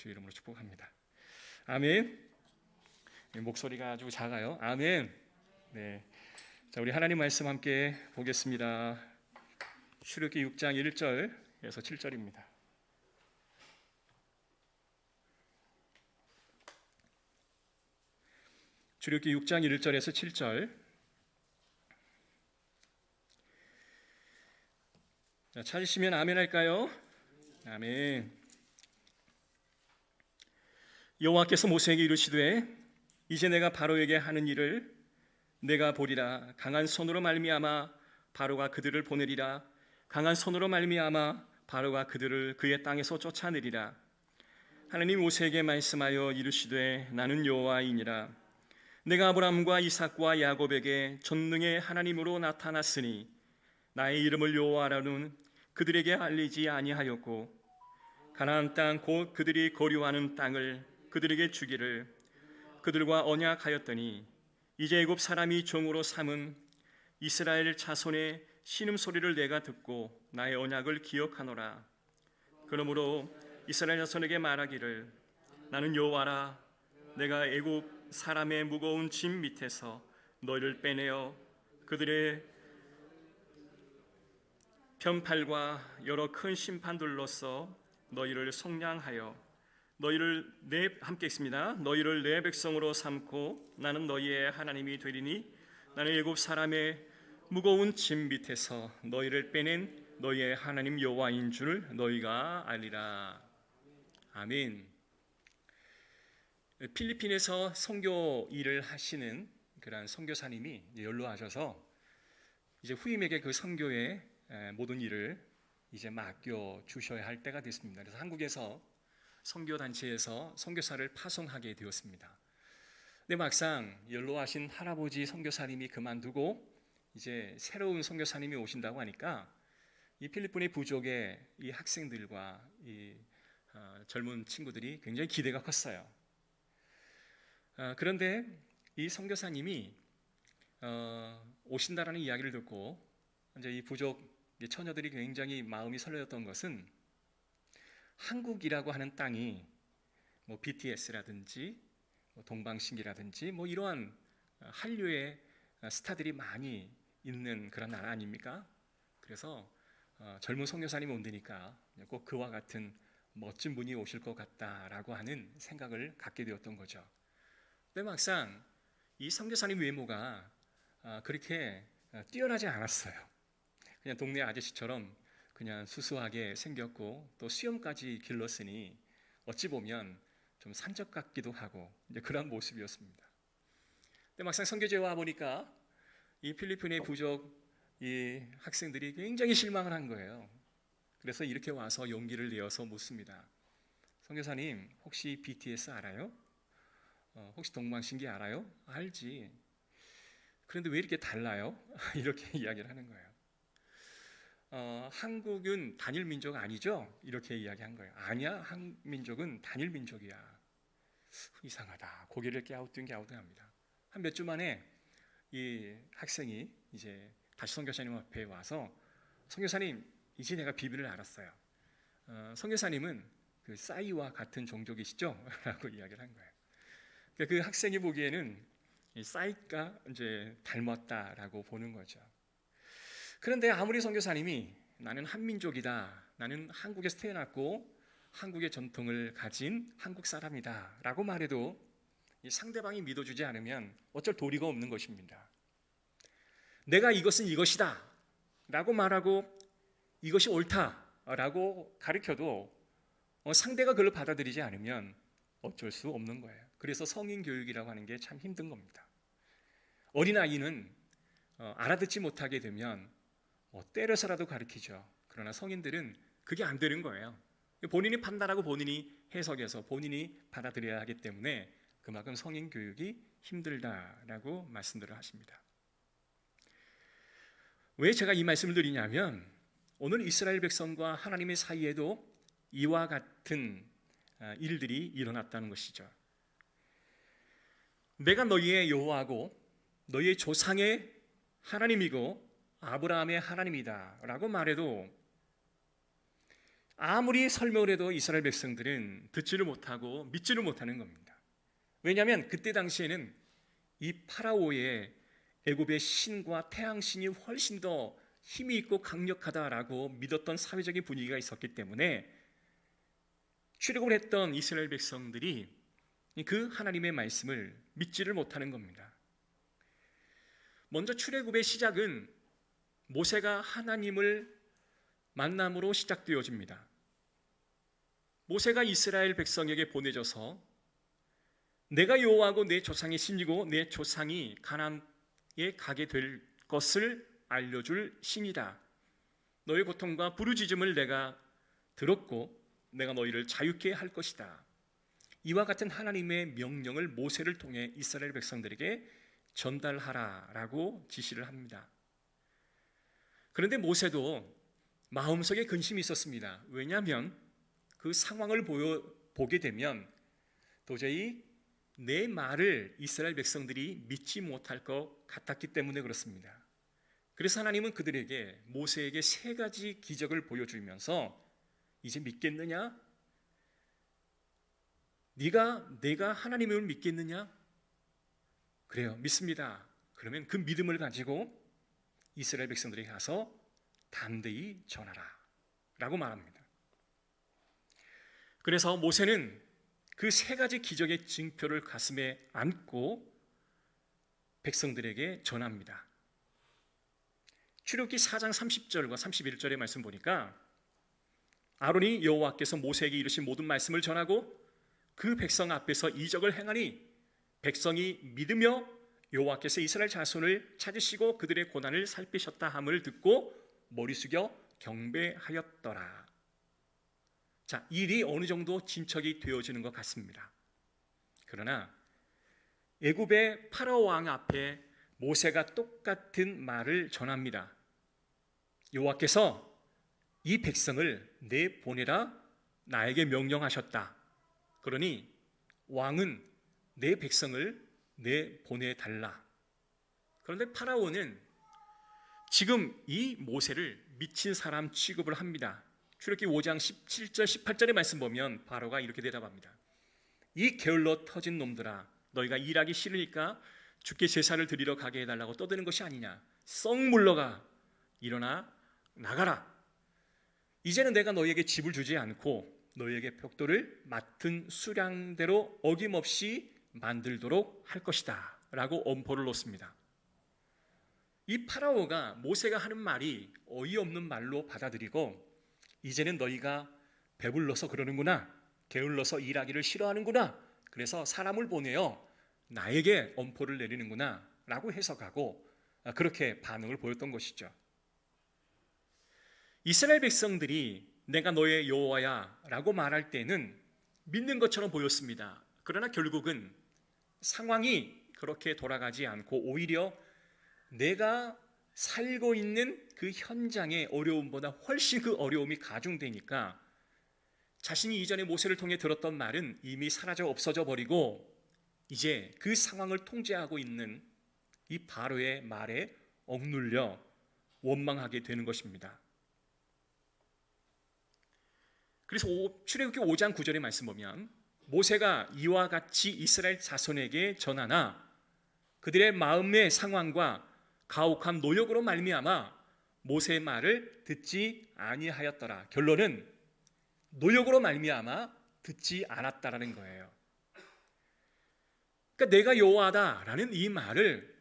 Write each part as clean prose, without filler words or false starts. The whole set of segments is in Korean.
주의 이름으로 축복합니다. 아멘. 목소리가 아주 작아요. 아멘. 네. 자, 우리 하나님 말씀 함께 보겠습니다. 출애굽기 6장 1절에서 7절입니다. 출애굽기 6장 1절에서 7절. 자, 찾으시면 아멘 할까요? 아멘. 여호와께서 모세에게 이르시되 이제 내가 바로에게 하는 일을 내가 보리라. 강한 손으로 말미암아 바로가 그들을 보내리라. 강한 손으로 말미암아 바로가 그들을 그의 땅에서 쫓아내리라. 하나님 모세에게 말씀하여 이르시되 나는 여호와이니라. 내가 아브라함과 이삭과 야곱에게 전능의 하나님으로 나타났으니 나의 이름을 여호와라는 그들에게 알리지 아니하였고 가나안 땅 곧 그들이 거류하는 땅을 그들에게 주기를 그들과 언약하였더니 이제 애굽 사람이 종으로 삼은 이스라엘 자손의 신음소리를 내가 듣고 나의 언약을 기억하노라. 그러므로 이스라엘 자손에게 말하기를 나는 여호와라. 내가 애굽 사람의 무거운 짐 밑에서 너희를 빼내어 그들의 편팔과 여러 큰 심판들로서 너희를 속량하여 너희를 함께 있습니다. 너희를 내 백성으로 삼고 나는 너희의 하나님이 되리니 나는 애굽 사람의 무거운 짐 밑에서 너희를 빼낸 너희의 하나님 여호와인 줄 너희가 알리라. 아멘. 필리핀에서 선교 일을 하시는 그러한 선교사님이 연로하셔서 이제 후임에게 그 선교의 모든 일을 이제 맡겨 주셔야 할 때가 됐습니다. 그래서 한국에서 선교 단체에서 선교사를 파송하게 되었습니다. 근데 막상 연로하신 할아버지 선교사님이 그만두고 이제 새로운 선교사님이 오신다고 하니까 이 필리핀의 부족의 이 학생들과 이 젊은 친구들이 굉장히 기대가 컸어요. 그런데 이 선교사님이 오신다라는 이야기를 듣고 이제 이 부족 처녀들이 굉장히 마음이 설레었던 것은 한국이라고 하는 땅이 뭐 BTS라든지 뭐 동방신기라든지 뭐 이러한 한류의 스타들이 많이 있는 그런 나라 아닙니까? 그래서 젊은 선교사님이 온다니까 꼭 그와 같은 멋진 분이 오실 것 같다라고 하는 생각을 갖게 되었던 거죠. 근데 막상 이 선교사님 외모가 그렇게 뛰어나지 않았어요. 그냥 동네 아저씨처럼 그냥 수수하게 생겼고 또 수염까지 길렀으니 어찌 보면 좀 산적 같기도 하고 이제 그런 모습이었습니다. 근데 막상 선교지에 와 보니까 이 필리핀의 부족 이 학생들이 굉장히 실망을 한 거예요. 그래서 이렇게 와서 용기를 내어서 묻습니다. 선교사님 혹시 BTS 알아요? 혹시 동방신기 알아요? 알지. 그런데 왜 이렇게 달라요? 이렇게 이야기를 하는 거예요. 한국은 단일 민족 아니죠? 이렇게 이야기한 거예요. 아니야, 한민족은 단일 민족이야. 이상하다. 고개를 갸우뚱갸우뚱합니다. 한 몇 주 만에 이 학생이 이제 다시 선교사님 앞에 와서 선교사님, 이제 내가 비밀을 알았어요. 선교사님은 그 싸이와 같은 종족이시죠? 라고 이야기를 한 거예요. 그 학생이 보기에는 이 싸이가 이제 닮았다라고 보는 거죠. 그런데 아무리 선교사님이 나는 한민족이다, 나는 한국에서 태어났고 한국의 전통을 가진 한국 사람이다 라고 말해도 이 상대방이 믿어주지 않으면 어쩔 도리가 없는 것입니다. 내가 이것은 이것이다 라고 말하고 이것이 옳다 라고 가르쳐도 상대가 그걸 받아들이지 않으면 어쩔 수 없는 거예요. 그래서 성인 교육이라고 하는 게 참 힘든 겁니다. 어린아이는 알아듣지 못하게 되면 때려서라도 가르치죠. 그러나 성인들은 그게 안 되는 거예요. 본인이 판단하고 본인이 해석해서 본인이 받아들여야 하기 때문에 그만큼 성인 교육이 힘들다라고 말씀들을 하십니다. 왜 제가 이 말씀을 드리냐면 오늘 이스라엘 백성과 하나님의 사이에도 이와 같은 일들이 일어났다는 것이죠. 내가 너희의 여호와고 너희의 조상의 하나님이고 아브라함의 하나님이다 라고 말해도 아무리 설명을 해도 이스라엘 백성들은 듣지를 못하고 믿지를 못하는 겁니다. 왜냐하면 그때 당시에는 이 파라오의 애굽의 신과 태양신이 훨씬 더 힘이 있고 강력하다라고 믿었던 사회적인 분위기가 있었기 때문에 출애굽을 했던 이스라엘 백성들이 그 하나님의 말씀을 믿지를 못하는 겁니다. 먼저 출애굽의 시작은 모세가 하나님을 만남으로 시작되어집니다. 모세가 이스라엘 백성에게 보내져서 내가 여호와고 내 조상의 신이고 내 조상이 가나안에 가게 될 것을 알려줄 신이다. 너의 고통과 부르짖음을 내가 들었고 내가 너희를 자유케 할 것이다. 이와 같은 하나님의 명령을 모세를 통해 이스라엘 백성들에게 전달하라라고 지시를 합니다. 그런데 모세도 마음속에 근심이 있었습니다. 왜냐하면 그 상황을 보게 되면 도저히 내 말을 이스라엘 백성들이 믿지 못할 것 같았기 때문에 그렇습니다. 그래서 하나님은 그들에게 모세에게 세 가지 기적을 보여주면서 이제 믿겠느냐? 내가 하나님을 믿겠느냐? 그래요, 믿습니다. 그러면 그 믿음을 가지고 이스라엘 백성들에게 가서 담대히 전하라 라고 말합니다. 그래서 모세는 그 세 가지 기적의 증표를 가슴에 안고 백성들에게 전합니다. 출애굽기 4장 30절과 31절의 말씀 보니까 아론이 여호와께서 모세에게 이르신 모든 말씀을 전하고 그 백성 앞에서 이적을 행하니 백성이 믿으며 여호와께서 이스라엘 자손을 찾으시고 그들의 고난을 살피셨다 함을 듣고 머리 숙여 경배하였더라. 자, 일이 어느 정도 진척이 되어지는 것 같습니다. 그러나 애굽의 파라오 왕 앞에 모세가 똑같은 말을 전합니다. 여호와께서 이 백성을 내보내라 나에게 명령하셨다. 그러니 왕은 내 백성을 내보내달라. 그런데 파라오는 지금 이 모세를 미친 사람 취급을 합니다. 출애굽기 5장 17절 18절의 말씀 보면 바로가 이렇게 대답합니다. 이 게을러 터진 놈들아, 너희가 일하기 싫으니까 주께 제사를 드리러 가게 해달라고 떠드는 것이 아니냐. 썩 물러가, 일어나 나가라. 이제는 내가 너희에게 집을 주지 않고 너희에게 벽돌을 맡은 수량대로 어김없이 만들도록 할 것이다 라고 엄포를 놓습니다. 이 파라오가 모세가 하는 말이 어이없는 말로 받아들이고 이제는 너희가 배불러서 그러는구나, 게을러서 일하기를 싫어하는구나, 그래서 사람을 보내어 나에게 엄포를 내리는구나 라고 해석하고 그렇게 반응을 보였던 것이죠. 이스라엘 백성들이 내가 너의 여호와야 라고 말할 때는 믿는 것처럼 보였습니다. 그러나 결국은 상황이 그렇게 돌아가지 않고 오히려 내가 살고 있는 그 현장의 어려움보다 훨씬 그 어려움이 가중되니까 자신이 이전에 모세를 통해 들었던 말은 이미 사라져 없어져 버리고 이제 그 상황을 통제하고 있는 이 바로의 말에 억눌려 원망하게 되는 것입니다. 그래서 출애굽기 5장 9절의 말씀 보면 모세가 이와 같이 이스라엘 자손에게 전하나 그들의 마음의 상황과 가혹한 노력으로 말미암아 모세의 말을 듣지 아니하였더라. 결론은 노력으로 말미암아 듣지 않았다라는 거예요. 그러니까 내가 여호와다라는 이 말을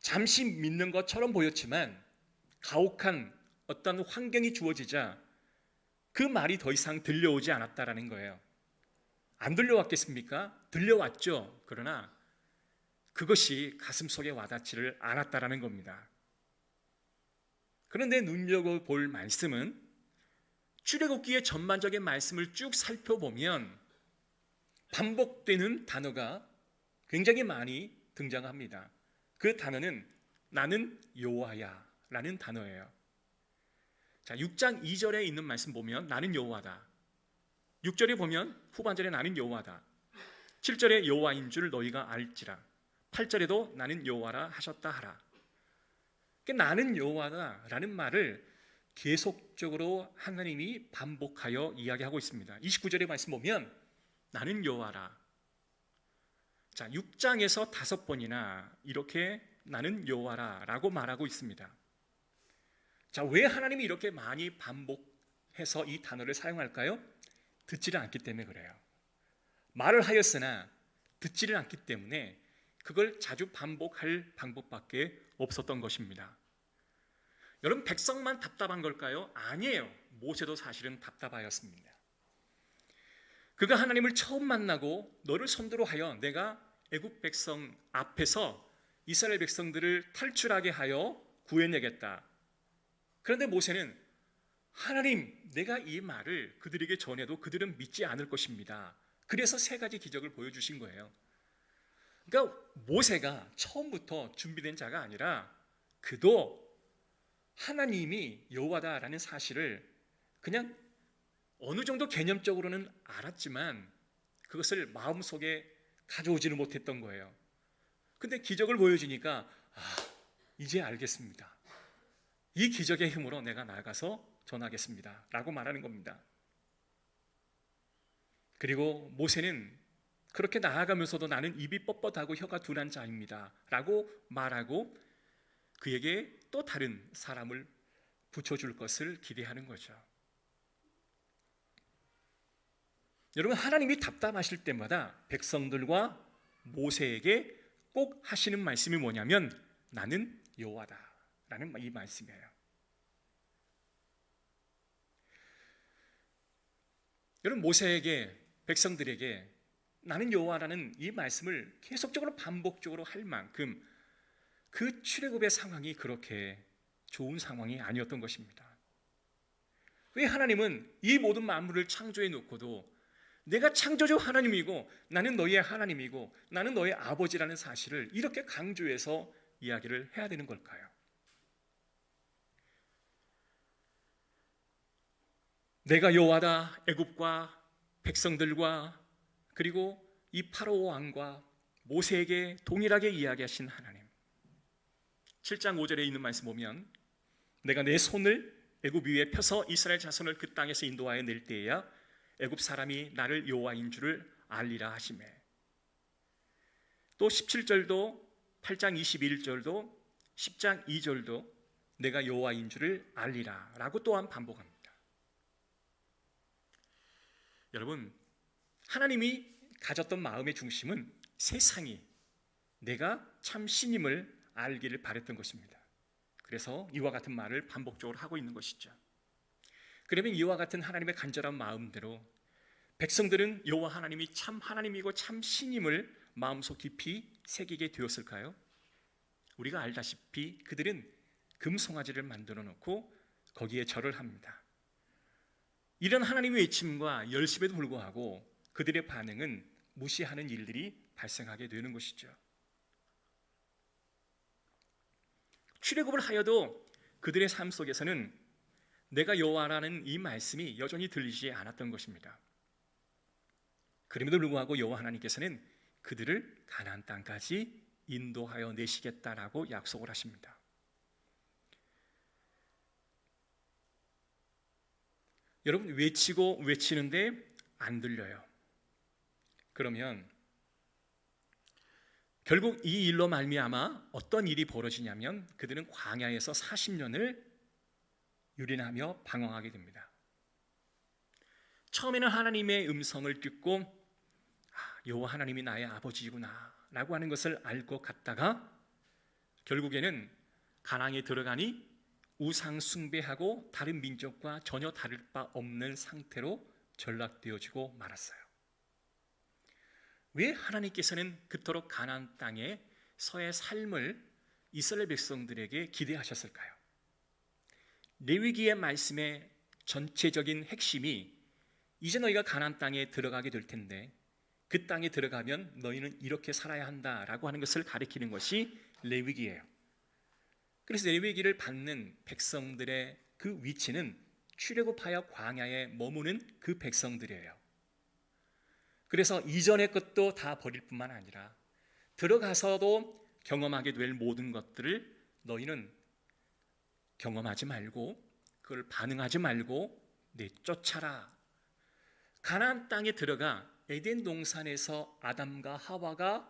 잠시 믿는 것처럼 보였지만 가혹한 어떤 환경이 주어지자 그 말이 더 이상 들려오지 않았다라는 거예요. 안 들려왔겠습니까? 들려왔죠. 그러나 그것이 가슴속에 와닿지를 않았다라는 겁니다. 그런데 눈여겨볼 말씀은 출애굽기의 전반적인 말씀을 쭉 살펴보면 반복되는 단어가 굉장히 많이 등장합니다. 그 단어는 나는 여호와야 라는 단어예요. 자, 6장 2절에 있는 말씀 보면 나는 여호와다. 6절에 보면 후반절에 나는 여호와다. 7절에 여호와인 줄 너희가 알지라. 8절에도 나는 여호와라 하셨다 하라. 나는 여호와다라는 말을 계속적으로 하나님이 반복하여 이야기하고 있습니다. 29절의 말씀 보면 나는 여호와라. 자, 6장에서 5번이나 이렇게 나는 여호와라 라고 말하고 있습니다. 자, 왜 하나님이 이렇게 많이 반복해서 이 단어를 사용할까요? 듣지를 않기 때문에 그래요. 말을 하였으나 듣지를 않기 때문에 그걸 자주 반복할 방법밖에 없었던 것입니다. 여러분, 백성만 답답한 걸까요? 아니에요. 모세도 사실은 답답하였습니다. 그가 하나님을 처음 만나고 너를 선두로 하여 내가 애굽 백성 앞에서 이스라엘 백성들을 탈출하게 하여 구해내겠다. 그런데 모세는 하나님, 내가 이 말을 그들에게 전해도 그들은 믿지 않을 것입니다. 그래서 3가지 기적을 보여주신 거예요. 그러니까 모세가 처음부터 준비된 자가 아니라 그도 하나님이 여호와다라는 사실을 그냥 어느 정도 개념적으로는 알았지만 그것을 마음속에 가져오지는 못했던 거예요. 근데 기적을 보여주니까 이제 알겠습니다. 이 기적의 힘으로 내가 나가서 전하겠습니다 라고 말하는 겁니다. 그리고 모세는 그렇게 나아가면서도 나는 입이 뻣뻣하고 혀가 둔한 자입니다 라고 말하고 그에게 또 다른 사람을 붙여줄 것을 기대하는 거죠. 여러분, 하나님이 답답하실 때마다 백성들과 모세에게 꼭 하시는 말씀이 뭐냐면 나는 여호와다 라는 이 말씀이에요. 여러분, 모세에게, 백성들에게 나는 여호와라는 이 말씀을 계속적으로 반복적으로 할 만큼 그 출애굽의 상황이 그렇게 좋은 상황이 아니었던 것입니다. 왜 하나님은 이 모든 만물을 창조해 놓고도 내가 창조주 하나님이고 나는 너희의 하나님이고 나는 너의 아버지라는 사실을 이렇게 강조해서 이야기를 해야 되는 걸까요? 내가 여호와다. 애굽과 백성들과 그리고 이 파라오 왕과 모세에게 동일하게 이야기하신 하나님. 7장 5절에 있는 말씀 보면 내가 내 손을 애굽 위에 펴서 이스라엘 자손을 그 땅에서 인도하여 낼 때에야 애굽 사람이 나를 여호와인 줄을 알리라 하시매. 또 17절도 8장 21절도 10장 2절도 내가 여호와인 줄을 알리라 라고 또한 반복합니다. 여러분, 하나님이 가졌던 마음의 중심은 세상이 내가 참 신임을 알기를 바랬던 것입니다. 그래서 이와 같은 말을 반복적으로 하고 있는 것이죠. 그러면 이와 같은 하나님의 간절한 마음대로 백성들은 여호와 하나님이 참 하나님이고 참 신임을 마음속 깊이 새기게 되었을까요? 우리가 알다시피 그들은 금송아지를 만들어 놓고 거기에 절을 합니다. 이런 하나님의 외침과 열심에도 불구하고 그들의 반응은 무시하는 일들이 발생하게 되는 것이죠. 출애굽을 하여도 그들의 삶 속에서는 내가 여호와라는 이 말씀이 여전히 들리지 않았던 것입니다. 그럼에도 불구하고 여호와 하나님께서는 그들을 가나안 땅까지 인도하여 내시겠다라고 약속을 하십니다. 여러분, 외치고 외치는데 안 들려요. 그러면 결국 이 일로 말미암아 어떤 일이 벌어지냐면 그들은 광야에서 40년을 유린하며 방황하게 됩니다. 처음에는 하나님의 음성을 듣고 여호와 하나님이 나의 아버지구나 라고 하는 것을 알 것 같다가 결국에는 가나안에 들어가니 우상 숭배하고 다른 민족과 전혀 다를 바 없는 상태로 전락되어지고 말았어요. 왜 하나님께서는 그토록 가나안 땅에서의 삶을 이스라엘 백성들에게 기대하셨을까요? 레위기의 말씀의 전체적인 핵심이 이제 너희가 가나안 땅에 들어가게 될 텐데 그 땅에 들어가면 너희는 이렇게 살아야 한다라고 하는 것을 가리키는 것이 레위기예요. 그래서 레위기를 받는 백성들의 그 위치는 출애굽하여 광야에 머무는 그 백성들이에요. 그래서 이전의 것도 다 버릴 뿐만 아니라 들어가서도 경험하게 될 모든 것들을 너희는 경험하지 말고 그걸 반응하지 말고 내쫓아라. 가나안 땅에 들어가 에덴 동산에서 아담과 하와가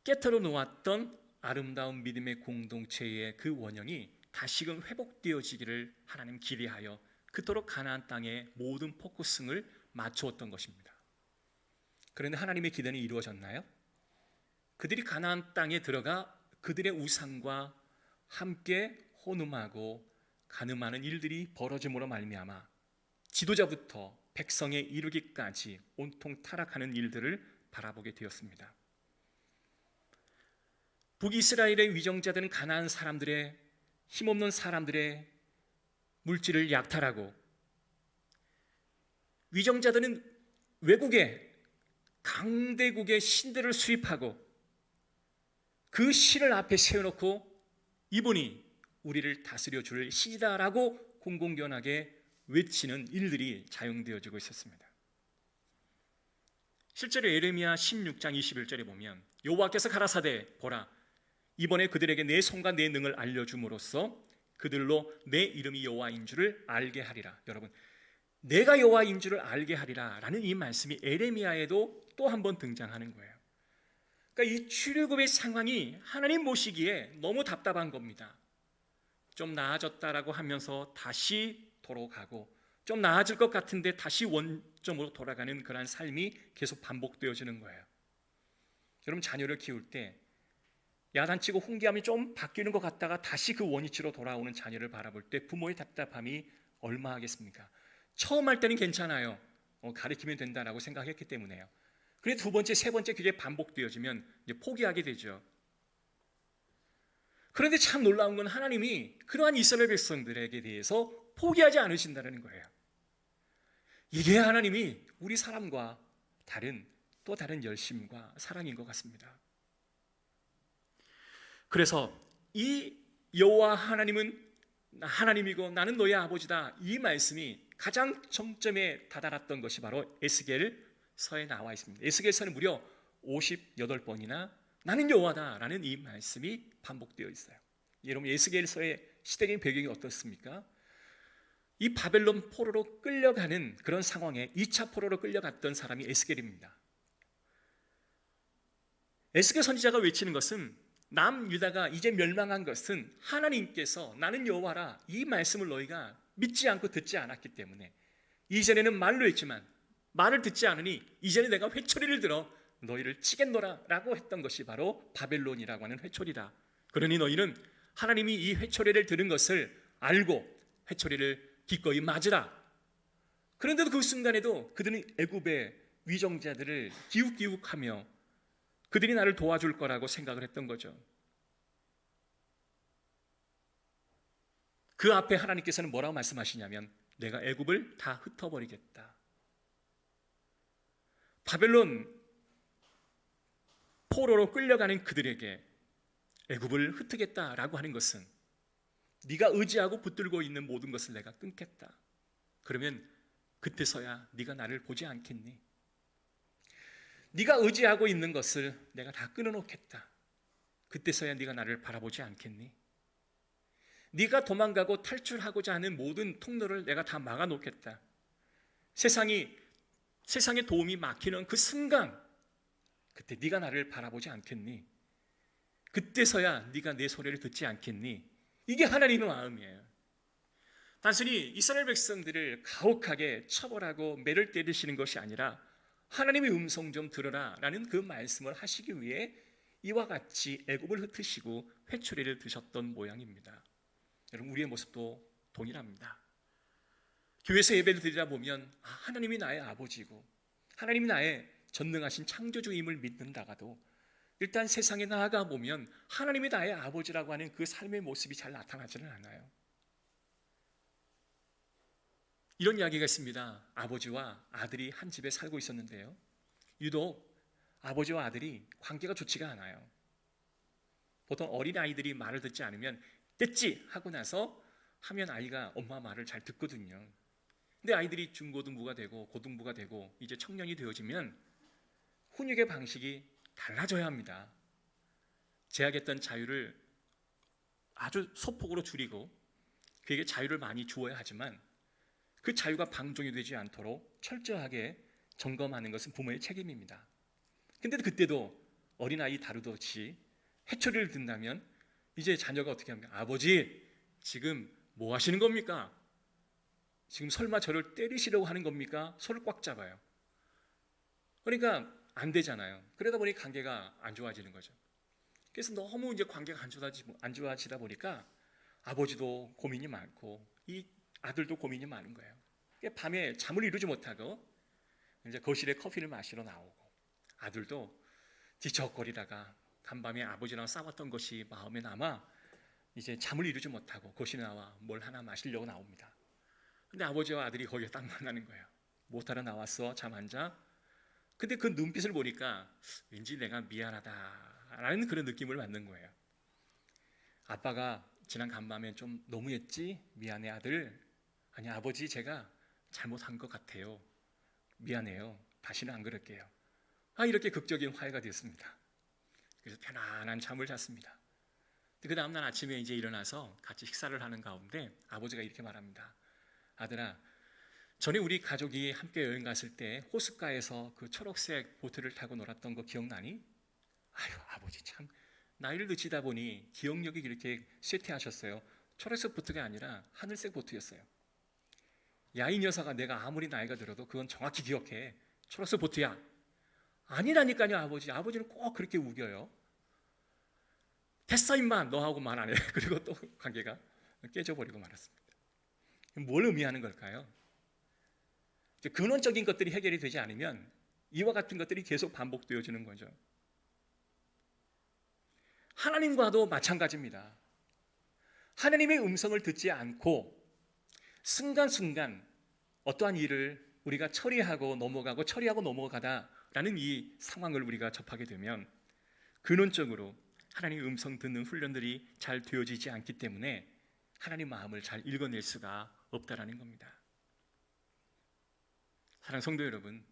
깨트려 놓았던 아름다운 믿음의 공동체의 그 원형이 다시금 회복되어지기를 하나님 기대하여 그토록 가나안 땅에 모든 포커싱을 맞추었던 것입니다. 그런데 하나님의 기대는 이루어졌나요? 그들이 가나안 땅에 들어가 그들의 우상과 함께 혼음하고 간음하는 일들이 벌어짐으로 말미암아 지도자부터 백성에 이르기까지 온통 타락하는 일들을 바라보게 되었습니다. 북이스라엘의 위정자들은 가나안 사람들의 힘없는 사람들의 물질을 약탈하고, 위정자들은 외국의 강대국의 신들을 수입하고 그 신을 앞에 세워놓고 이분이 우리를 다스려 줄 신이다라고 공공연하게 외치는 일들이 자영되어지고 있었습니다. 실제로 예레미야 16장 21절에 보면 여호와께서 가라사대 보라 이번에 그들에게 내 손과 내 능을 알려줌으로써 그들로 내 이름이 여호와인 줄을 알게 하리라. 여러분, 내가 여호와인 줄을 알게 하리라 라는 이 말씀이 예레미야에도 또 한 번 등장하는 거예요. 그러니까 이 출애굽의 상황이 하나님 보시기에 너무 답답한 겁니다. 좀 나아졌다라고 하면서 다시 돌아가고, 좀 나아질 것 같은데 다시 원점으로 돌아가는 그러한 삶이 계속 반복되어지는 거예요. 여러분, 자녀를 키울 때 야단치고 훈계함이 좀 바뀌는 것 같다가 다시 그 원위치로 돌아오는 자녀를 바라볼 때 부모의 답답함이 얼마하겠습니까? 처음 할 때는 괜찮아요. 가르치면 된다라고 생각했기 때문에요. 그런데 두 번째, 세 번째 그게 반복되어지면 이제 포기하게 되죠. 그런데 참 놀라운 건 하나님이 그러한 이스라엘 백성들에게 대해서 포기하지 않으신다는 거예요. 이게 하나님이 우리 사람과 또 다른 열심과 사랑인 것 같습니다. 그래서 이 여호와 하나님은 하나님이고 나는 너의 아버지다, 이 말씀이 가장 정점에 다다랐던 것이 바로 에스겔서에 나와 있습니다. 에스겔서는 무려 58번이나 나는 여호와다라는 이 말씀이 반복되어 있어요. 여러분, 에스겔서의 시대적인 배경이 어떻습니까? 이 바벨론 포로로 끌려가는 그런 상황에 2차 포로로 끌려갔던 사람이 에스겔입니다. 에스겔 선지자가 외치는 것은 남유다가 이제 멸망한 것은 하나님께서 나는 여호와라 이 말씀을 너희가 믿지 않고 듣지 않았기 때문에, 이전에는 말로 했지만 말을 듣지 않으니 이전에 내가 회초리를 들어 너희를 치겠노라 라고 했던 것이 바로 바벨론이라고 하는 회초리다. 그러니 너희는 하나님이 이 회초리를 들은 것을 알고 회초리를 기꺼이 맞으라. 그런데도 그 순간에도 그들은 애굽의 위정자들을 기웃기웃하며 그들이 나를 도와줄 거라고 생각을 했던 거죠. 그 앞에 하나님께서는 뭐라고 말씀하시냐면 내가 애굽을 다 흩어버리겠다. 바벨론 포로로 끌려가는 그들에게 애굽을 흩트겠다라고 하는 것은 네가 의지하고 붙들고 있는 모든 것을 내가 끊겠다. 그러면 그때서야 네가 나를 보지 않겠니? 네가 의지하고 있는 것을 내가 다 끊어놓겠다. 그때서야 네가 나를 바라보지 않겠니? 네가 도망가고 탈출하고자 하는 모든 통로를 내가 다 막아놓겠다. 세상에 도움이 막히는 그 순간, 그때 네가 나를 바라보지 않겠니? 그때서야 네가 내 소리를 듣지 않겠니? 이게 하나님의 마음이에요. 단순히 이스라엘 백성들을 가혹하게 처벌하고 매를 때리시는 것이 아니라 하나님의 음성 좀 들어라 라는 그 말씀을 하시기 위해 이와 같이 애굽을 흩으시고 회초리를 드셨던 모양입니다. 여러분, 우리의 모습도 동일합니다. 교회에서 예배를 드리다 보면 하나님이 나의 아버지고 하나님이 나의 전능하신 창조주임을 믿는다가도 일단 세상에 나아가 보면 하나님이 나의 아버지라고 하는 그 삶의 모습이 잘 나타나지는 않아요. 이런 이야기가 있습니다. 아버지와 아들이 한 집에 살고 있었는데요, 유독 아버지와 아들이 관계가 좋지가 않아요. 보통 어린 아이들이 말을 듣지 않으면 됐지 하고 나서 하면 아이가 엄마 말을 잘 듣거든요. 근데 아이들이 중고등부가 되고 고등부가 되고 이제 청년이 되어지면 훈육의 방식이 달라져야 합니다. 제약했던 자유를 아주 소폭으로 줄이고 그에게 자유를 많이 주어야 하지만 그 자유가 방종이 되지 않도록 철저하게 점검하는 것은 부모의 책임입니다. 근데 그때도 어린아이 다루듯이 해초리를 든다면 이제 자녀가 어떻게 합니까? 아버지, 지금 뭐 하시는 겁니까? 지금 설마 저를 때리시려고 하는 겁니까? 손을 꽉 잡아요. 그러니까 안 되잖아요. 그러다 보니 관계가 안 좋아지는 거죠. 그래서 너무 이제 관계가 안 좋아지다 보니까 아버지도 고민이 많고 이 아들도 고민이 많은 거예요. 밤에 잠을 이루지 못하고 이제 거실에 커피를 마시러 나오고, 아들도 뒤척거리다가 간밤에 아버지랑 싸웠던 것이 마음에 남아 이제 잠을 이루지 못하고 거실에 나와 뭘 하나 마시려고 나옵니다. 근데 아버지와 아들이 거기에 딱 만나는 거예요. 못하러 나왔어? 잠 안 자? 근데 그 눈빛을 보니까 왠지 내가 미안하다라는 그런 느낌을 받는 거예요. 아빠가 지난 간밤에 좀 너무했지? 미안해 아들. 아니 아버지, 제가 잘못한 것 같아요. 미안해요. 다시는 안 그럴게요. 이렇게 극적인 화해가 됐습니다. 그래서 편안한 잠을 잤습니다. 그 다음날 아침에 이제 일어나서 같이 식사를 하는 가운데 아버지가 이렇게 말합니다. 아들아, 전에 우리 가족이 함께 여행 갔을 때 호숫가에서 그 초록색 보트를 타고 놀았던 거 기억나니? 아유 아버지, 참 나이를 늦추다 보니 기억력이 이렇게 쇠퇴하셨어요. 초록색 보트가 아니라 하늘색 보트였어요. 야, 이 녀석아, 내가 아무리 나이가 들어도 그건 정확히 기억해. 초록색 보트야. 아니라니까요 아버지. 아버지는 꼭 그렇게 우겨요. 됐어 임마, 너하고 말 안 해. 그리고 또 관계가 깨져버리고 말았습니다. 뭘 의미하는 걸까요? 근원적인 것들이 해결이 되지 않으면 이와 같은 것들이 계속 반복되어지는 거죠. 하나님과도 마찬가지입니다. 하나님의 음성을 듣지 않고 순간순간 어떠한 일을 우리가 처리하고 넘어가다라는 이 상황을 우리가 접하게 되면 근원적으로 하나님의 음성 듣는 훈련들이 잘 되어지지 않기 때문에 하나님 마음을 잘 읽어낼 수가 없다라는 겁니다. 사랑하는 성도 여러분,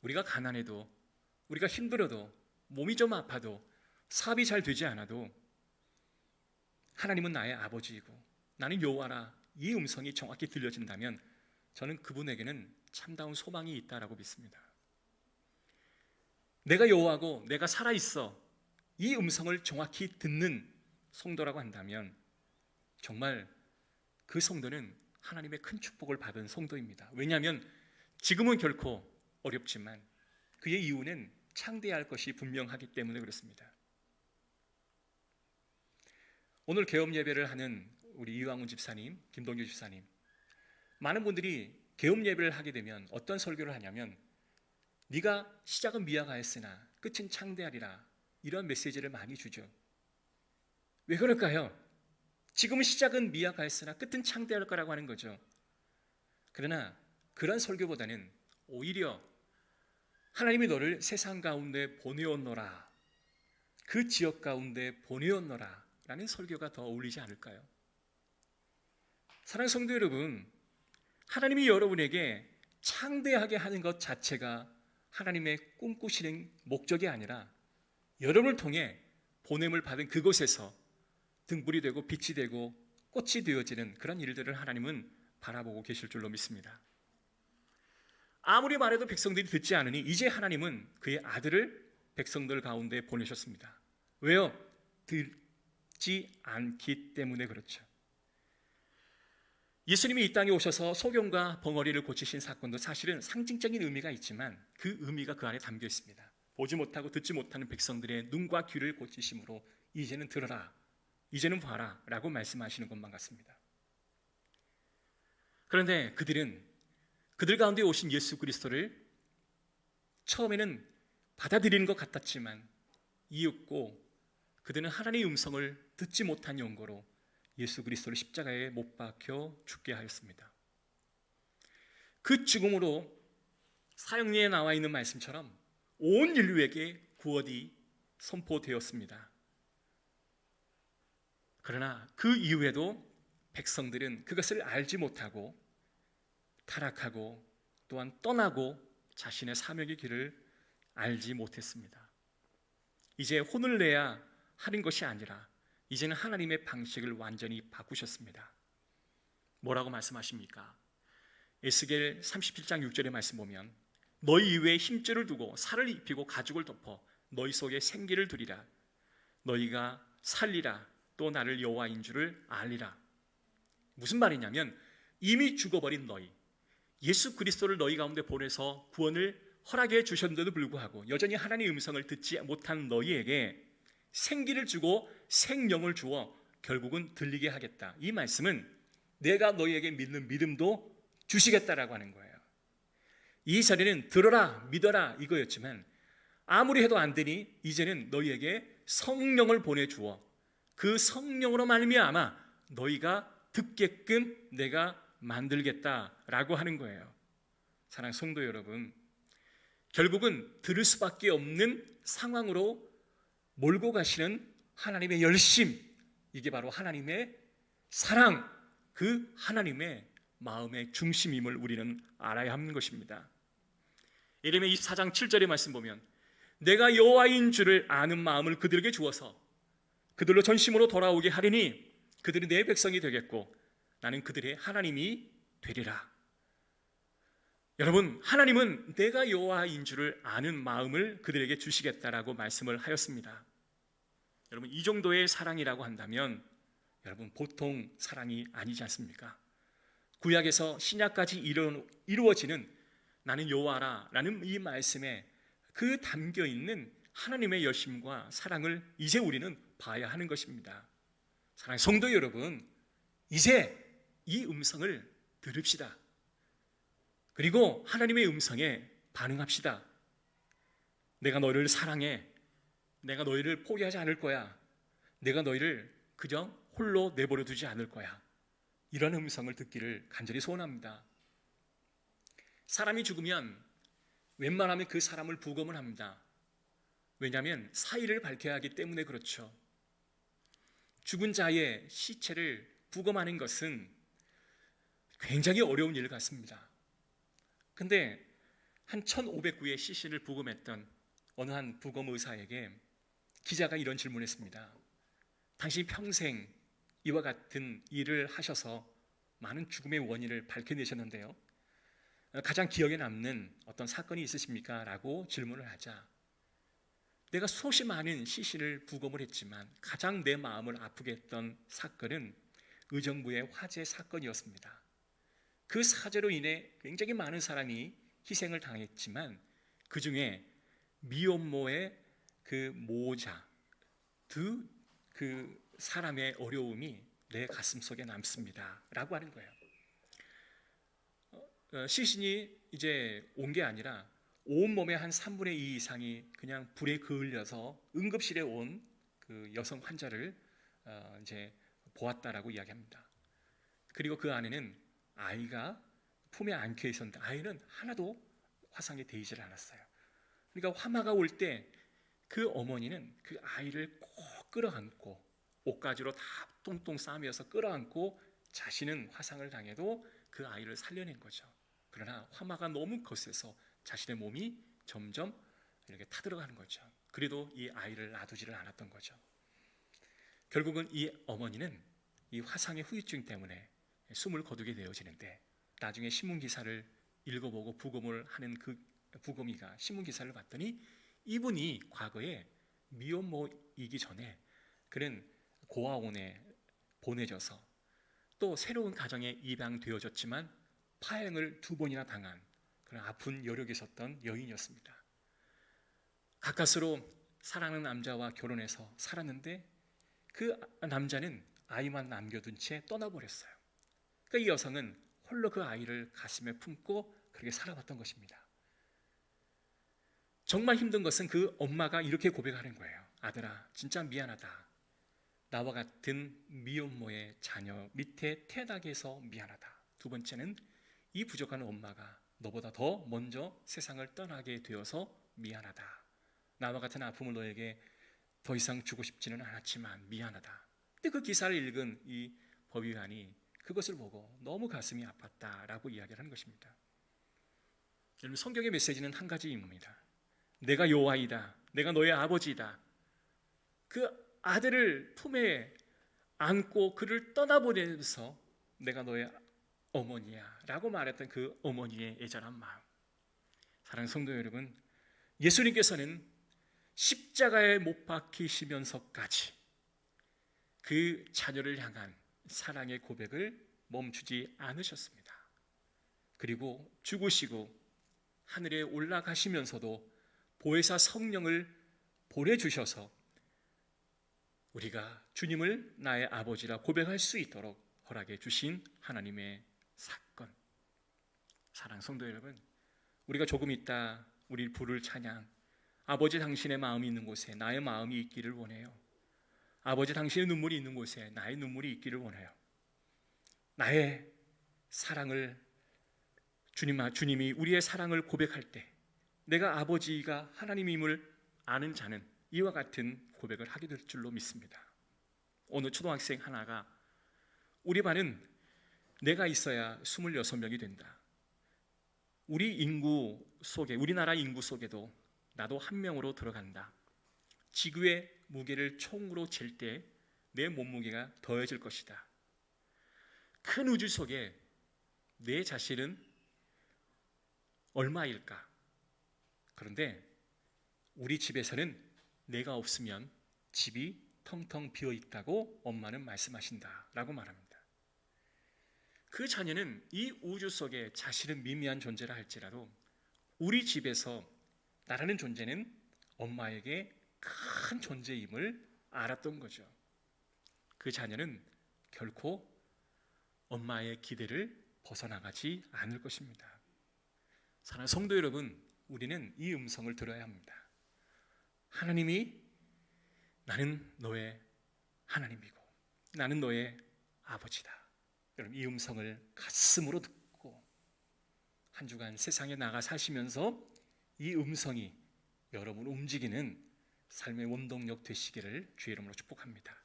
우리가 가난해도, 우리가 힘들어도, 몸이 좀 아파도, 사업이 잘 되지 않아도 하나님은 나의 아버지이고 나는 여호와라, 이 음성이 정확히 들려진다면 저는 그분에게는 참다운 소망이 있다라고 믿습니다. 내가 여호와고 내가 살아있어, 이 음성을 정확히 듣는 성도라고 한다면 정말 그 성도는 하나님의 큰 축복을 받은 성도입니다. 왜냐하면 지금은 결코 어렵지만 그의 이후는 창대해야 할 것이 분명하기 때문에 그렇습니다. 오늘 개업 예배를 하는 우리 이왕훈 집사님, 김동규 집사님, 많은 분들이 개업 예배를 하게 되면 어떤 설교를 하냐면 네가 시작은 미약하였으나 끝은 창대하리라, 이런 메시지를 많이 주죠. 왜 그럴까요? 지금은 시작은 미약하였으나 끝은 창대할 거라고 하는 거죠. 그러나 그런 설교보다는 오히려 하나님이 너를 세상 가운데 보내었노라, 그 지역 가운데 보내었노라 라는 설교가 더 어울리지 않을까요? 사랑하는 성도 여러분, 하나님이 여러분에게 창대하게 하는 것 자체가 하나님의 꿈꾸시는 목적이 아니라 여러분을 통해 보냄을 받은 그곳에서 등불이 되고 빛이 되고 꽃이 되어지는 그런 일들을 하나님은 바라보고 계실 줄로 믿습니다. 아무리 말해도 백성들이 듣지 않으니 이제 하나님은 그의 아들을 백성들 가운데 보내셨습니다. 왜요? 듣지 않기 때문에 그렇죠. 예수님이 이 땅에 오셔서 소경과 벙어리를 고치신 사건도 사실은 상징적인 의미가 있지만 그 의미가 그 안에 담겨 있습니다. 보지 못하고 듣지 못하는 백성들의 눈과 귀를 고치심으로 이제는 들어라, 이제는 봐라 라고 말씀하시는 것만 같습니다. 그런데 그들 가운데 오신 예수 그리스도를 처음에는 받아들이는 것 같았지만 이윽고 그들은 하나님의 음성을 듣지 못한 용거로 예수 그리스도를 십자가에 못 박혀 죽게 하였습니다. 그 죽음으로 사형리에 나와 있는 말씀처럼 온 인류에게 구원이 선포되었습니다. 그러나 그 이후에도 백성들은 그것을 알지 못하고 타락하고 또한 떠나고 자신의 사명의 길을 알지 못했습니다. 이제 혼을 내야 하는 것이 아니라 이제는 하나님의 방식을 완전히 바꾸셨습니다. 뭐라고 말씀하십니까? 에스겔 37장 6절의 말씀 보면 너희 이외에 힘줄을 두고 살을 입히고 가죽을 덮어 너희 속에 생기를 두리라. 너희가 살리라. 또 나를 여호와인 줄을 알리라. 무슨 말이냐면 이미 죽어버린 너희, 예수 그리스도를 너희 가운데 보내서 구원을 허락해 주셨는데도 불구하고 여전히 하나님의 음성을 듣지 못한 너희에게 생기를 주고 생명을 주어 결국은 들리게 하겠다. 이 말씀은 내가 너희에게 믿는 믿음도 주시겠다라고 하는 거예요. 이 자리는 들어라 믿어라 이거였지만 아무리 해도 안 되니 이제는 너희에게 성령을 보내주어 그 성령으로 말미암아 너희가 듣게끔 내가 만들겠다라고 하는 거예요. 사랑하는 성도 여러분, 결국은 들을 수밖에 없는 상황으로 몰고 가시는 하나님의 열심, 이게 바로 하나님의 사랑, 그 하나님의 마음의 중심임을 우리는 알아야 하는 것입니다. 예레미야 24장 7절의 말씀 보면 내가 여호와인 줄을 아는 마음을 그들에게 주어서 그들로 전심으로 돌아오게 하리니 그들이 내 백성이 되겠고 나는 그들의 하나님이 되리라. 여러분, 하나님은 내가 여호와인 줄을 아는 마음을 그들에게 주시겠다라고 말씀을 하였습니다. 여러분, 이 정도의 사랑이라고 한다면 여러분 보통 사랑이 아니지 않습니까? 구약에서 신약까지 이루어지는 나는 여호와라 라는 이 말씀에 그 담겨있는 하나님의 열심과 사랑을 이제 우리는 봐야 하는 것입니다. 사랑하는 성도 여러분, 이제 이 음성을 들읍시다. 그리고 하나님의 음성에 반응합시다. 내가 너희를 사랑해. 내가 너희를 포기하지 않을 거야. 내가 너희를 그저 홀로 내버려 두지 않을 거야. 이런 음성을 듣기를 간절히 소원합니다. 사람이 죽으면 웬만하면 그 사람을 부검을 합니다. 왜냐하면 사의를 밝혀야 하기 때문에 그렇죠. 죽은 자의 시체를 부검하는 것은 굉장히 어려운 일 같습니다. 근데 한 1509의 시신을 부검했던 어느 한 부검 의사에게 기자가 이런 질문을 했습니다. 당신이 평생 이와 같은 일을 하셔서 많은 죽음의 원인을 밝혀내셨는데요, 가장 기억에 남는 어떤 사건이 있으십니까? 라고 질문을 하자 내가 수없이 많은 시신을 부검을 했지만 가장 내 마음을 아프게 했던 사건은 의정부의 화재 사건이었습니다. 그 사죄로 인해 굉장히 많은 사람이 희생을 당했지만 그 중에 미혼모의 그 모자, 그 사람의 어려움이 내 가슴 속에 남습니다 라고 하는 거예요. 시신이 이제 온 게 아니라 온몸의 한 3분의 2 이상이 그냥 불에 그을려서 응급실에 온 그 여성 환자를 이제 보았다라고 이야기합니다. 그리고 그 안에는 아이가 품에 안겨 있었는데 아이는 하나도 화상에 데이질 않았어요. 그러니까 화마가 올 때 그 어머니는 그 아이를 꼭 끌어안고 옷가지로 다 똥똥 싸매어서 끌어안고 자신은 화상을 당해도 그 아이를 살려낸 거죠. 그러나 화마가 너무 거세서 자신의 몸이 점점 이렇게 타들어가는 거죠. 그래도 이 아이를 놔두지를 않았던 거죠. 결국은 이 어머니는 이 화상의 후유증 때문에 숨을 거두게 되어지는데 나중에 신문기사를 읽어보고 부검을 하는 그 부검이가 신문기사를 봤더니 이분이 과거에 미혼모이기 전에 그는 고아원에 보내져서 또 새로운 가정에 입양되어졌지만 파행을 2번이나 당한 그런 아픈 여력이 있었던 여인이었습니다. 가까스로 사랑하는 남자와 결혼해서 살았는데 그 남자는 아이만 남겨둔 채 떠나버렸어요. 그러니까 이 여성은 홀로 그 아이를 가슴에 품고 그렇게 살아왔던 것입니다. 정말 힘든 것은 그 엄마가 이렇게 고백하는 거예요. 아들아, 진짜 미안하다. 나와 같은 미혼모의 자녀 밑에 태어나게 해서 미안하다. 2번째는 이 부족한 엄마가 너보다 더 먼저 세상을 떠나게 되어서 미안하다. 나와 같은 아픔을 너에게 더 이상 주고 싶지는 않았지만 미안하다. 근데 그 기사를 읽은 이 법의관이 그것을 보고 너무 가슴이 아팠다라고 이야기를 하는 것입니다. 여러분, 성경의 메시지는 한 가지입니다. 내가 여호와이다. 내가 너의 아버지이다. 그 아들을 품에 안고 그를 떠나보내면서 내가 너의 어머니야 라고 말했던 그 어머니의 애절한 마음. 사랑하는 성도 여러분, 예수님께서는 십자가에 못 박히시면서까지 그 자녀를 향한 사랑의 고백을 멈추지 않으셨습니다. 그리고 죽으시고 하늘에 올라가시면서도 보혜사 성령을 보내주셔서 우리가 주님을 나의 아버지라 고백할 수 있도록 허락해 주신 하나님의 사건. 사랑하는 성도 여러분, 우리가 조금 있다 우리 부를 찬양, 아버지 당신의 마음이 있는 곳에 나의 마음이 있기를 원해요. 아버지 당신의 눈물이 있는 곳에 나의 눈물이 있기를 원해요. 나의 사랑을 주님이 우리의 사랑을 고백할 때 내가 아버지가 하나님임을 아는 자는 이와 같은 고백을 하게 될 줄로 믿습니다. 어느 초등학생 하나가 우리 반은 내가 있어야 26명이 된다. 우리나라 인구 속에도 나도 한 명으로 들어간다. 지구의 무게를 총으로 잴 때 내 몸무게가 더해질 것이다. 큰 우주 속에 내 자신은 얼마일까? 그런데 우리 집에서는 내가 없으면 집이 텅텅 비어 있다고 엄마는 말씀하신다라고 말합니다. 그 자녀는 이 우주 속에 자신은 미미한 존재라 할지라도 우리 집에서 나라는 존재는 엄마에게 큰 존재임을 알았던 거죠. 그 자녀는 결코 엄마의 기대를 벗어나가지 않을 것입니다. 사랑하는 성도 여러분, 우리는 이 음성을 들어야 합니다. 하나님이 나는 너의 하나님이고 나는 너의 아버지다. 여러분, 이 음성을 가슴으로 듣고 한 주간 세상에 나가 사시면서 이 음성이 여러분을 움직이는 삶의 원동력 되시기를 주의 이름으로 축복합니다.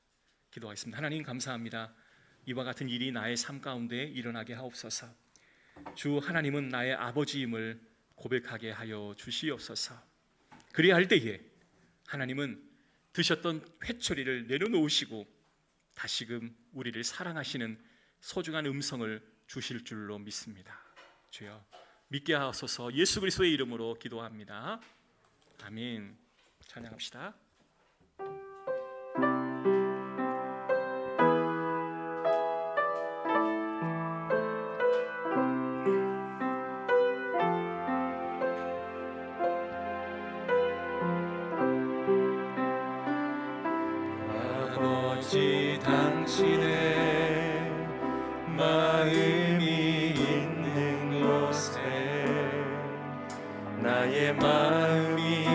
기도하겠습니다. 하나님 감사합니다. 이와 같은 일이 나의 삶 가운데 일어나게 하옵소서. 주 하나님은 나의 아버지임을 고백하게 하여 주시옵소서. 그리야 할 때에 하나님은 드셨던 회초리를 내려놓으시고 다시금 우리를 사랑하시는 소중한 음성을 주실 줄로 믿습니다. 주여 믿게 하소서. 예수 그리스도의 이름으로 기도합니다. 아멘. 찬양합시다. 아버지 당신의 마음이 있는 곳에 나의 마음이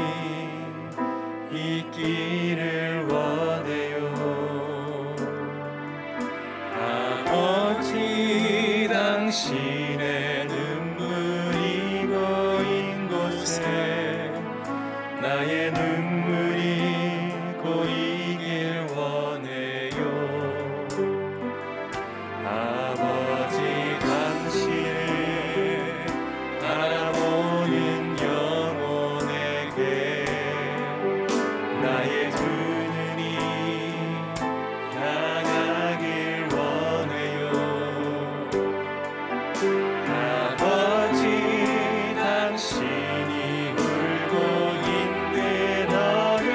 있기를 원해요. 아버지 당신의 눈물이 고인 곳에 나의 눈물이 고이길 원해요. 아버지 당신을 바라보는 영혼에게 나의 두 눈이 향하길 원해요. 아버지 당신이 울고 있는 어린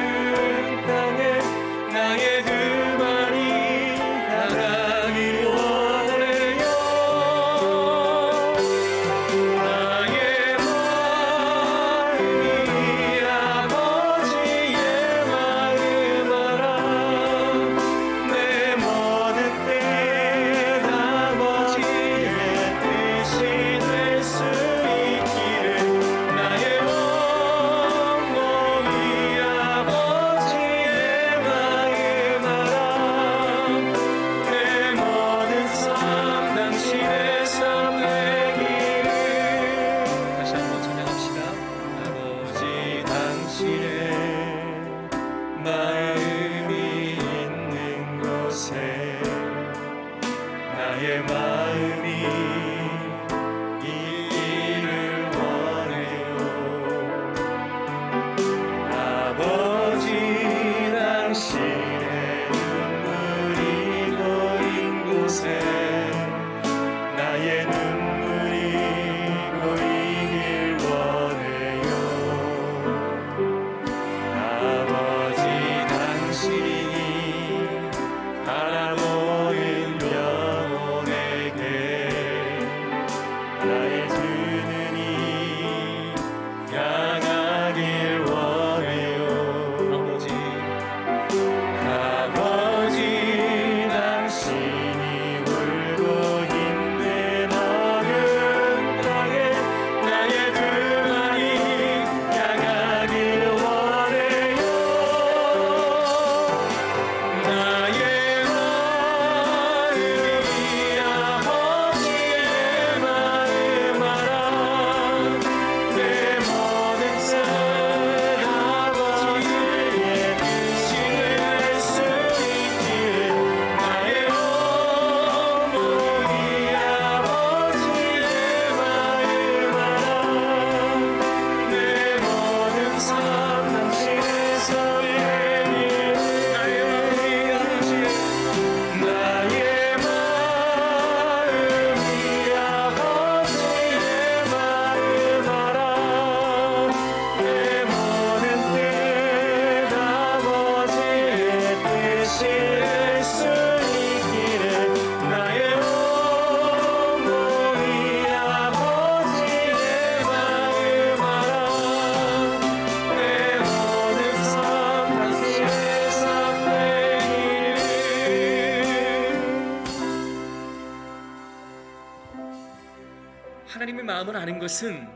마음을 아는 것은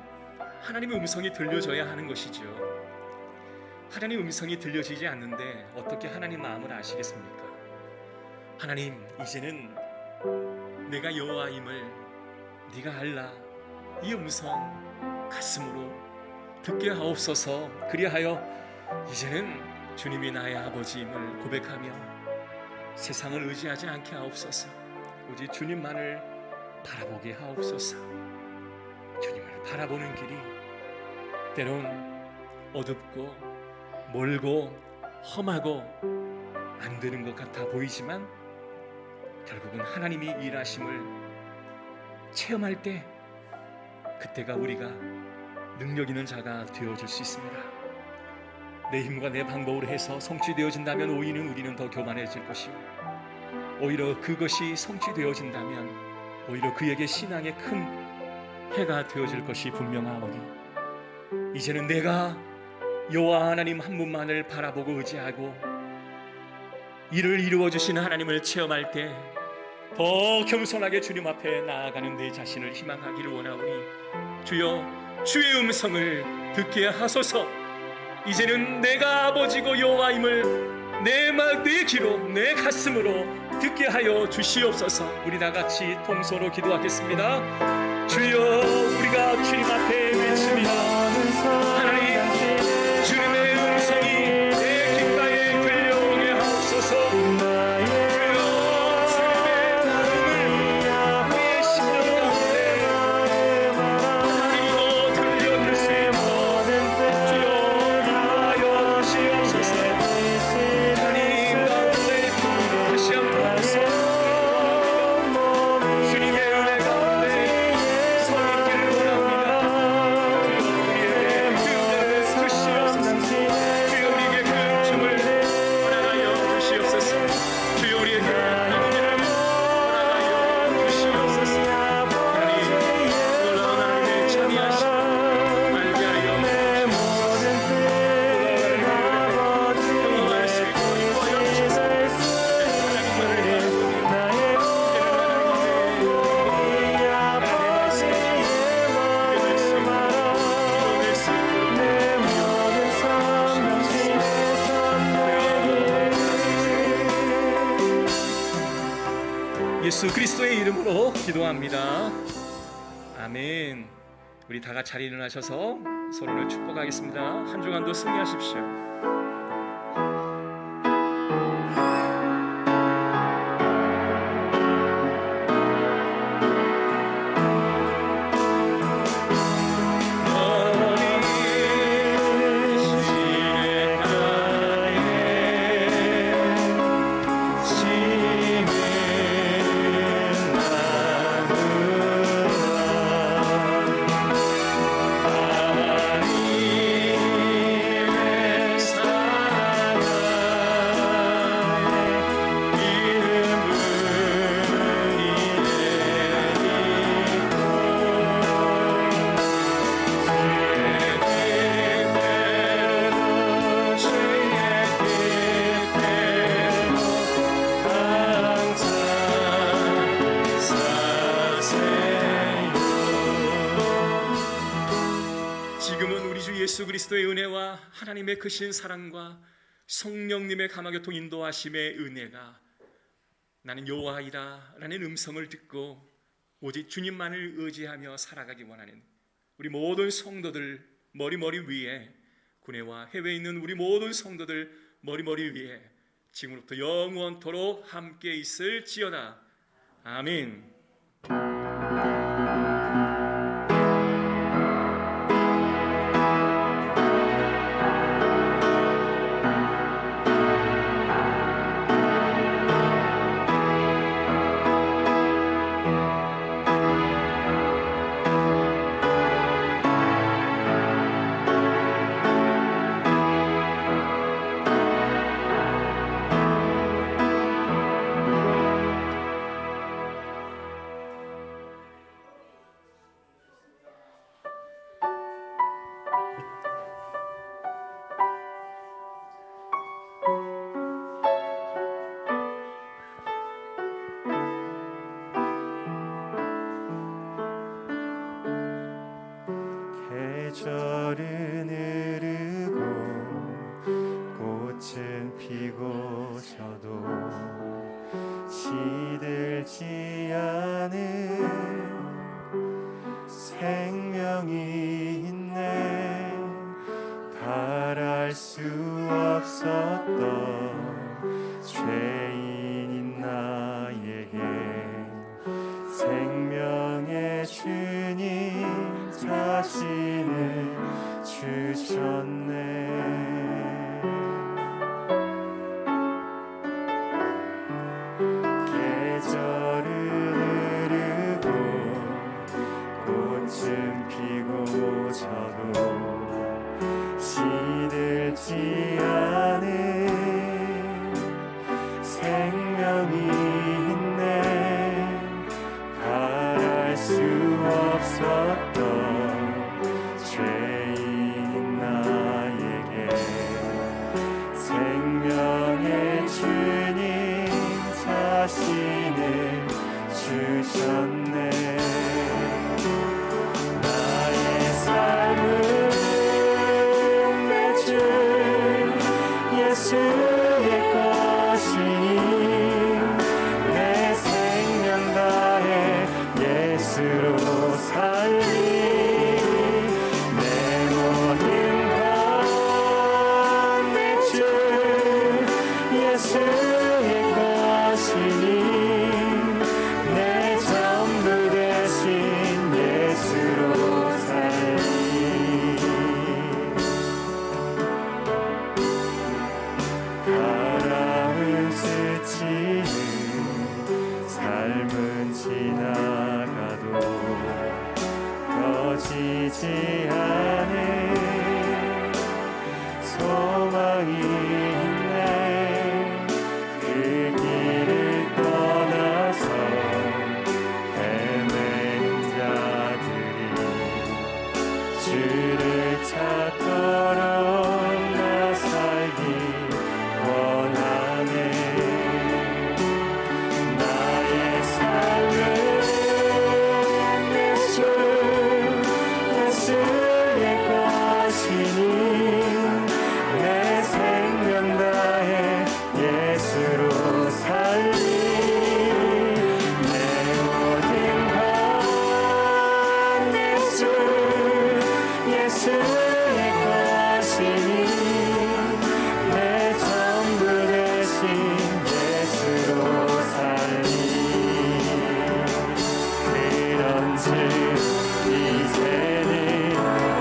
하나님의 음성이 들려져야 하는 것이죠. 하나님의 음성이 들려지지 않는데 어떻게 하나님 마음을 아시겠습니까? 하나님, 이제는 내가 여호와임을 네가 알라. 이 음성 가슴으로 듣게 하옵소서. 그리하여 이제는 주님이 나의 아버지임을 고백하며 세상을 의지하지 않게 하옵소서. 오직 주님만을 바라보게 하옵소서. 주님을 바라보는 길이 때론 어둡고 멀고 험하고 안 되는 것 같아 보이지만 결국은 하나님이 일하심을 체험할 때 그때가 우리가 능력 있는 자가 되어줄 수 있습니다. 내 힘과 내 방법으로 해서 성취되어진다면 오히려 우리는 더 교만해질 것이요, 오히려 그것이 성취되어진다면 오히려 그에게 신앙의 큰 해가 되어질 것이 분명하오니 이제는 내가 여호와 하나님 한 분만을 바라보고 의지하고 이를 이루어 주시는 하나님을 체험할 때 더 겸손하게 주님 앞에 나아가는 내 자신을 희망하기를 원하오니 주여, 주의 음성을 듣게 하소서. 이제는 내가 아버지고 여호와임을 내 귀로 내 가슴으로 듣게 하여 주시옵소서. 우리 다 같이 통서로 기도하겠습니다. 주여, 우리가 주님 앞에 외칩니다. 하나님, 주님의 음성이 내 귓가에 들려오게 하옵소서. 예수 그리스도의 이름으로 기도합니다. 아멘. 우리 다 같이 자리에 일어나셔서 서로를 축복하겠습니다. 한 주간도 승리하십시오. 예수 그리스도의 은혜와 하나님의 크신 사랑과 성령님의 감화교통 인도하심의 은혜가 나는 여호와이다 라는 음성을 듣고 오직 주님만을 의지하며 살아가기 원하는 우리 모든 성도들 머리 위에, 국내와 해외에 있는 우리 모든 성도들 머리 위에 지금부터 영원토록 함께 있을지어다. 아멘. 수 없었던 죄인인 나에게 생명의 주님 자신을 주셨네. 계절은 흐르고 꽃은 피고 저도 시들지 않은 생명이 있네. 바랄 수 없었던 죄인 나에게 생명의 주님 자신을 주셨네. 나의 삶은 예수의 것이니 내 생명 다해 예수로 살리. 내 모든 것 내 주 예수의 것이니 내 전부 되신 예수로 살리. 바람은 스치는 삶은 지나가도 꺼지지 않은 소망이 있네. 그 길을 떠나서 헤매는 자들이 주를 찾도록 나 살기 원하네. 나의 삶은 내 주 예수의 것이니 내 생명 다해 예수로 살리. 내 모든 것 내 주 예수의 것이니 내 전부 되신 예수로 살리. 그런즉 이제는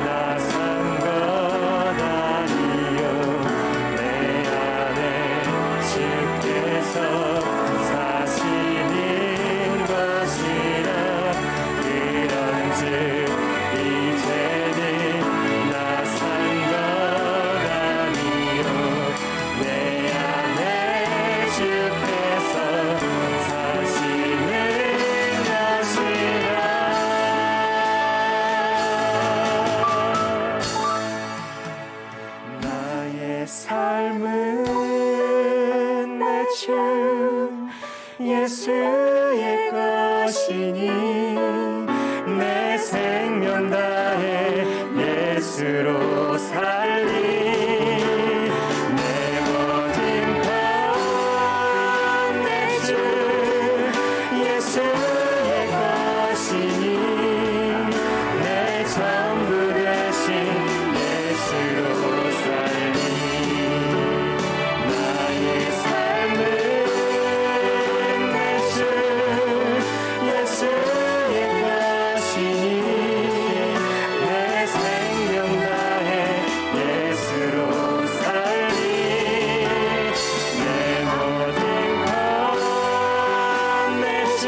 나 산 것 아니요 내 안에 주께서 사시는 것이라. 그런즉 이제는 나 산 것 아니요 내 안에 주께서 사시는 것이라. 나의 삶은 내 주 예수의 것이니 내 생명 다해 예수로 살리. 내 모든 것 내 주 예수의 것이니 내 전부 되신 예수로 살리. 나의 삶은 내 주 예수의 것이니 내 생명 다해 예수로 살리. 내 모든 것 내 주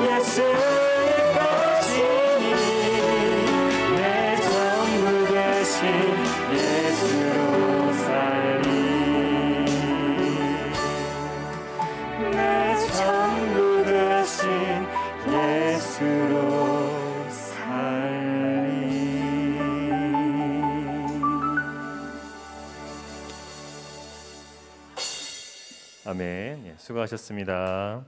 예수의 것이니 내 전부 되신 예수로 살리. 내 전부 되신 예수로 살리. 아멘. 수고하셨습니다.